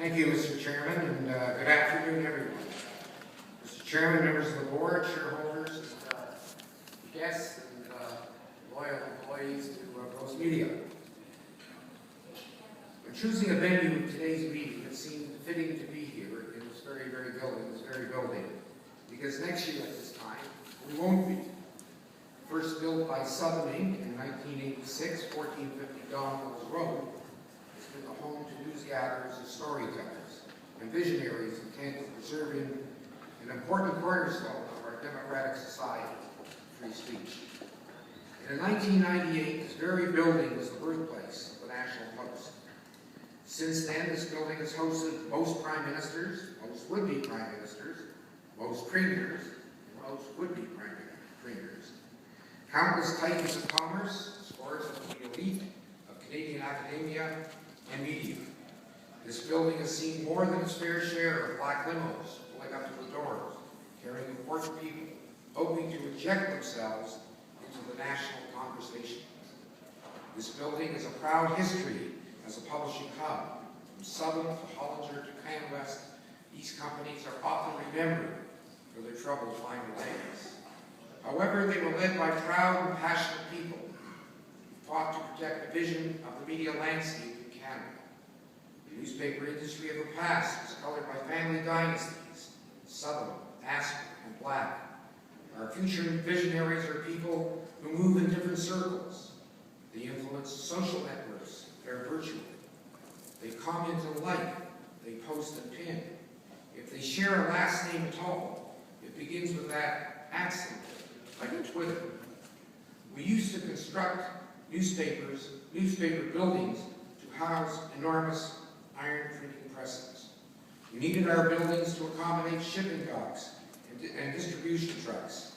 Thank you, Mr. Chairman, and good afternoon, everyone. Mr. Chairman, members of the board, shareholders, and guests, and loyal employees to Postmedia. When choosing a venue of today's meeting, it seemed fitting to be here in this very building, because next year at this time, we won't be. First built by Southern Inc. in 1986, 1450 Don Mills Road, it's been the home to news gatherers and storytellers and visionaries intent on preserving an important cornerstone of our democratic society, free speech. And in 1998, this very building was the birthplace of the National Post. Since then, this building has hosted most prime ministers, most would-be prime ministers, most premiers, and most would-be premiers. Countless titans of commerce, scores of the elite of Canadian academia and media. This building has seen more than its fair share of black limos pulling up to the doors, carrying important people, hoping to inject themselves into the national conversation. This building has a proud history as a publishing hub. From Southern to Hollinger to CanWest, these companies are often remembered for their troubled final days. However, they were led by proud and passionate people who fought to protect the vision of the media landscape in Canada. The newspaper industry of the past was colored by family dynasties, Sutherland, Asper, and Black. Our future visionaries are people who move in different circles. They influence social networks, they're virtual. They comment and like, they post and pin. If they share a last name at all, it begins with that accent, like a Twitter. We used to construct newspaper buildings to house enormous iron printing presses. We needed our buildings to accommodate shipping docks and distribution trucks.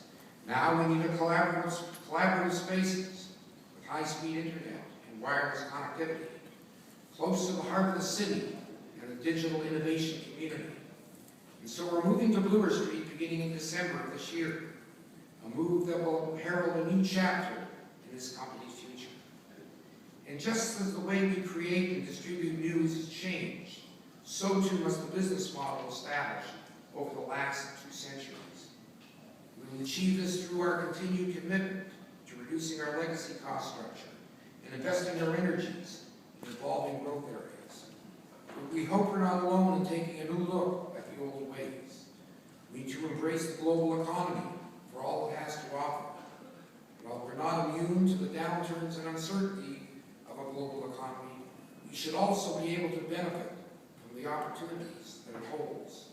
Now we need collaborative spaces with high-speed internet and wireless connectivity, close to the heart of the city and the digital innovation community. And so we're moving to Bloor Street beginning in December of this year, a move that will herald a new chapter in this company's future. And just as the way we create and distribute news has changed, so too must the business model established over the last 2 centuries. We will achieve this through our continued commitment to reducing our legacy cost structure and investing our energies in evolving growth areas. But we hope we're not alone in taking a new look at the old ways. We need to embrace the global economy for all it has to offer. While we're not immune to the downturns and uncertainty of a global economy, we should also be able to benefit from the opportunities that it holds.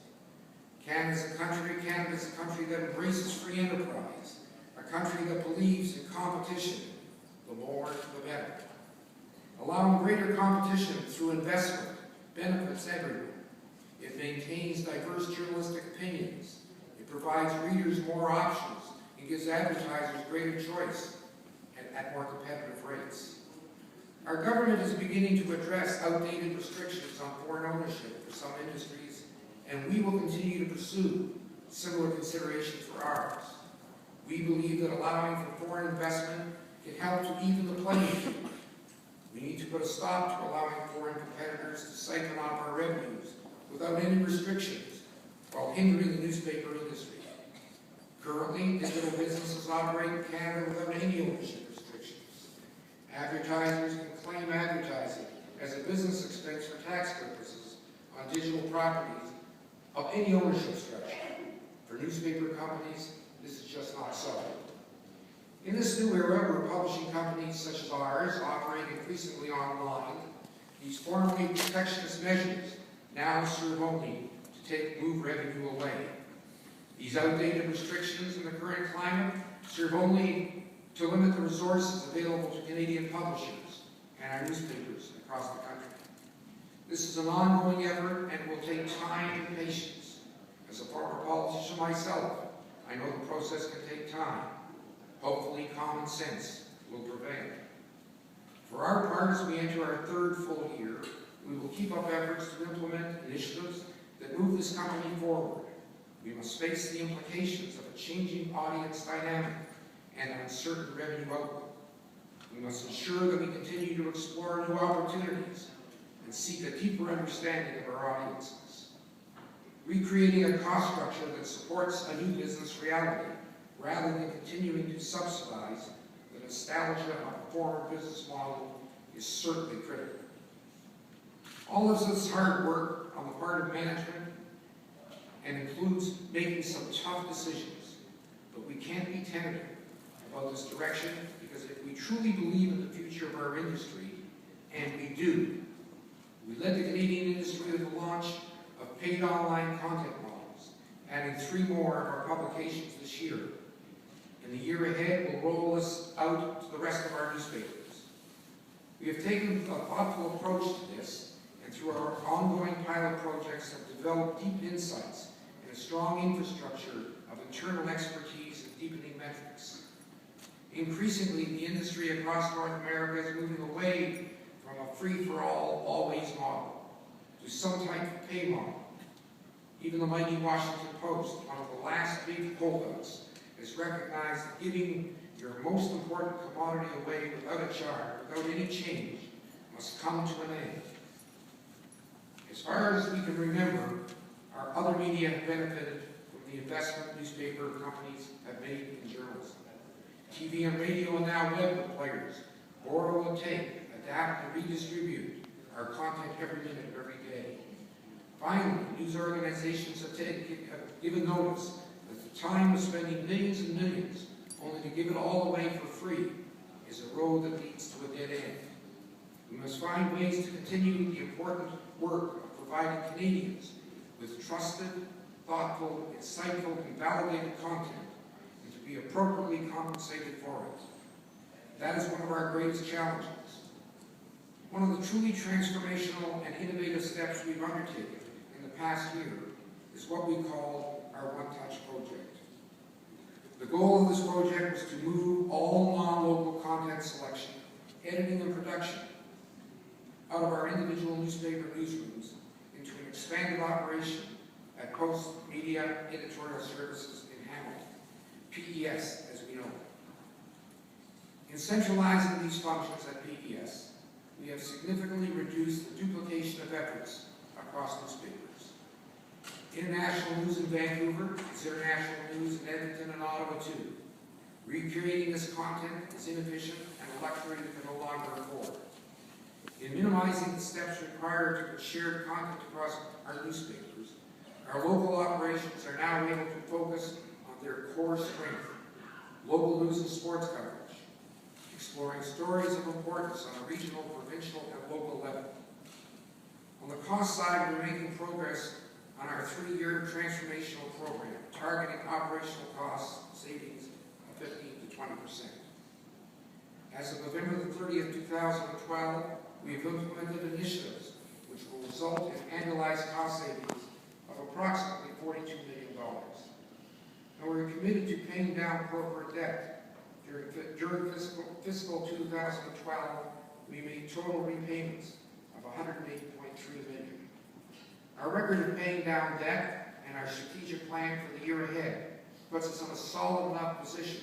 Canada's a country that embraces free enterprise, a country that believes in competition, the more the better. Allowing greater competition through investment benefits everyone. It maintains diverse journalistic opinions. It provides readers more options and gives advertisers greater choice at more competitive rates. Our government is beginning to address outdated restrictions on foreign ownership for some industries, and we will continue to pursue similar considerations for ours. We believe that allowing for foreign investment can help to even the playing field. We need to put a stop to allowing foreign competitors to siphon off our revenues without any restrictions while hindering the newspaper industry. Currently, digital businesses operate in Canada without any ownership restrictions. Advertisers can claim advertising as a business expense for tax purposes on digital properties of any ownership structure. For newspaper companies, this is just not so. In this new era, where publishing companies such as ours operate increasingly online, these formerly protectionist measures now serve only to move revenue away. These outdated restrictions in the current climate serve only to limit the resources available to Canadian publishers and our newspapers across the country. This is an ongoing effort and will take time and patience. As a former politician myself, I know the process can take time. Hopefully, common sense will prevail. For our part, as we enter our 3rd full year, we will keep up efforts to implement initiatives that move this company forward. We must face the implications of a changing audience dynamic and an uncertain revenue outlook. We must ensure that we continue to explore new opportunities and seek a deeper understanding of our audiences. Recreating a cost structure that supports a new business reality, rather than continuing to subsidize the nostalgia of a former business model, is certainly critical. All of this hard work on the part of management and includes making some tough decisions, but we can't be tentative about this direction, because if we truly believe in the future of our industry, and we do, we led the Canadian industry with the launch of paid online content models, adding 3 more of our publications this year. In the year ahead, we'll roll this out to the rest of our newspapers. We have taken a thoughtful approach to this, and through our ongoing pilot projects have developed deep insights and a strong infrastructure of internal expertise and deepening metrics. Increasingly, the industry across North America is moving away from a free-for-all, always model to some type of pay model. Even the mighty Washington Post, one of the last big holdouts, has recognized that giving your most important commodity away without a charge, without any change, must come to an end. As far as we can remember, our other media have benefited from the investment newspaper companies have made in journalism. TV and radio and now web players borrow and take, adapt and redistribute our content every minute of every day. Finally, news organizations have given notice that the time of spending millions and millions only to give it all away for free is a road that leads to a dead end. We must find ways to continue the important work of providing Canadians with trusted, thoughtful, insightful, and validated content, and to be appropriately compensated for it. That is one of our greatest challenges. One of the truly transformational and innovative steps we've undertaken in the past year is what we call our One Touch project. The goal of this project was to move all non-local content selection, editing and production out of our individual newspaper newsrooms into an expanded operation at Postmedia Editorial Services in Hamilton, PES as we know it. In centralizing these functions at PES, we have significantly reduced the duplication of efforts across newspapers. International news in Vancouver is international news in Edmonton and Ottawa too. Recreating this content is inefficient and a luxury that can no longer afford. In minimizing the steps required to put shared content across our newspapers, our local operations are now able to focus on their core strength, local news and sports coverage, exploring stories of importance on a regional, provincial, and local level. On the cost side, we're making progress on our 3-year transformational program, targeting operational cost savings of 15 to 20%. As of November the 30th, 2012, we have implemented initiatives which will result in annualized cost savings of approximately $42 million. And we're committed to paying down corporate debt. During fiscal 2012, we made total repayments of $108.3 million. Our record of paying down debt and our strategic plan for the year ahead puts us in a solid enough position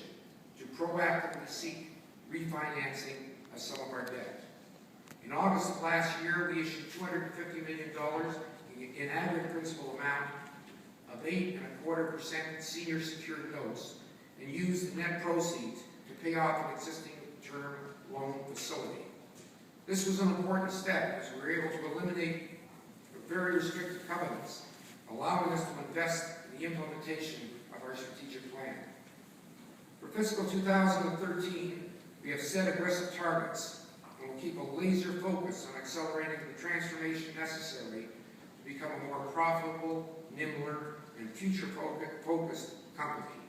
to proactively seek refinancing of some of our debt. In August of last year, we issued $250 million in aggregate principal amount of 8.25% senior secured notes and used the net proceeds to pay off an existing term loan facility. This was an important step as we were able to eliminate very restrictive covenants, allowing us to invest in the implementation of our strategic plan. For fiscal 2013, we have set aggressive targets and will keep a laser focus on accelerating the transformation necessary to become a more profitable, nimbler, and future-focused company.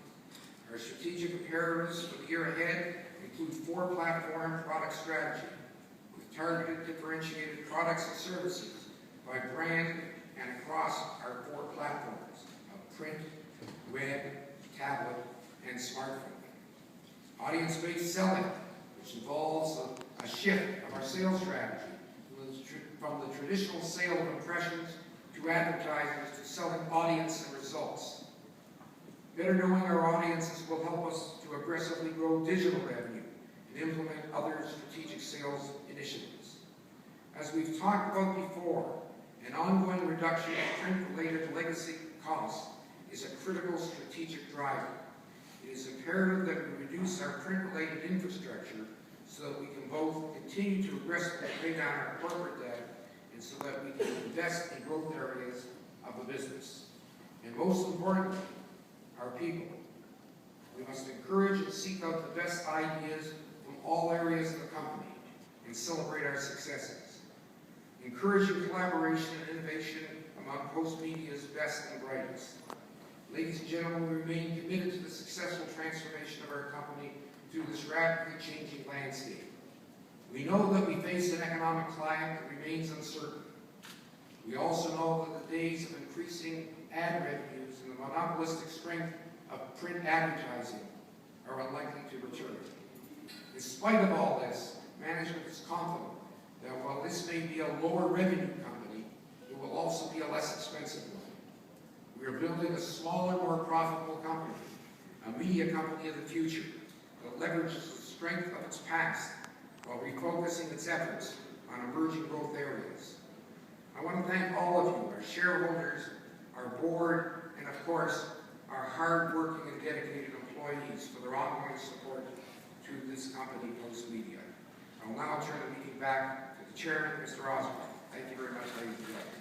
Our strategic imperatives for the year ahead include 4-platform product strategy with targeted differentiated products and services by brand and across our 4 platforms of print, web, tablet, and smartphone. Audience-based selling, which involves a shift of our sales strategy from the traditional sale of impressions to advertisers to selling audience and results. Better knowing our audiences will help us to aggressively grow digital revenue and implement other strategic sales initiatives. As we've talked about before, an ongoing reduction of print-related legacy costs is a critical strategic driver. It is imperative that we reduce our print-related infrastructure so that we can both continue to aggressively pay down our corporate debt and so that we can invest in growth areas of the business. And most importantly, our people. We must encourage and seek out the best ideas from all areas of the company and celebrate our successes. Encouraging collaboration and innovation among Postmedia's best and brightest. Ladies and gentlemen, we remain committed to the successful transformation of our company through this rapidly changing landscape. We know that we face an economic climate that remains uncertain. We also know that the days of increasing ad revenues and the monopolistic strength of print advertising are unlikely to return. In spite of all this, management is confident that while this may be a lower revenue company, it will also be a less expensive one. We are building a smaller, more profitable company, a media company of the future that leverages the strength of its past while refocusing its efforts on emerging growth areas. I want to thank all of you, our shareholders, our board, and of course, our hard-working and dedicated employees for their ongoing support to this company, Postmedia. I will now turn the meeting back to the chairman, Mr. Osborne. Thank you very much, ladies and gentlemen.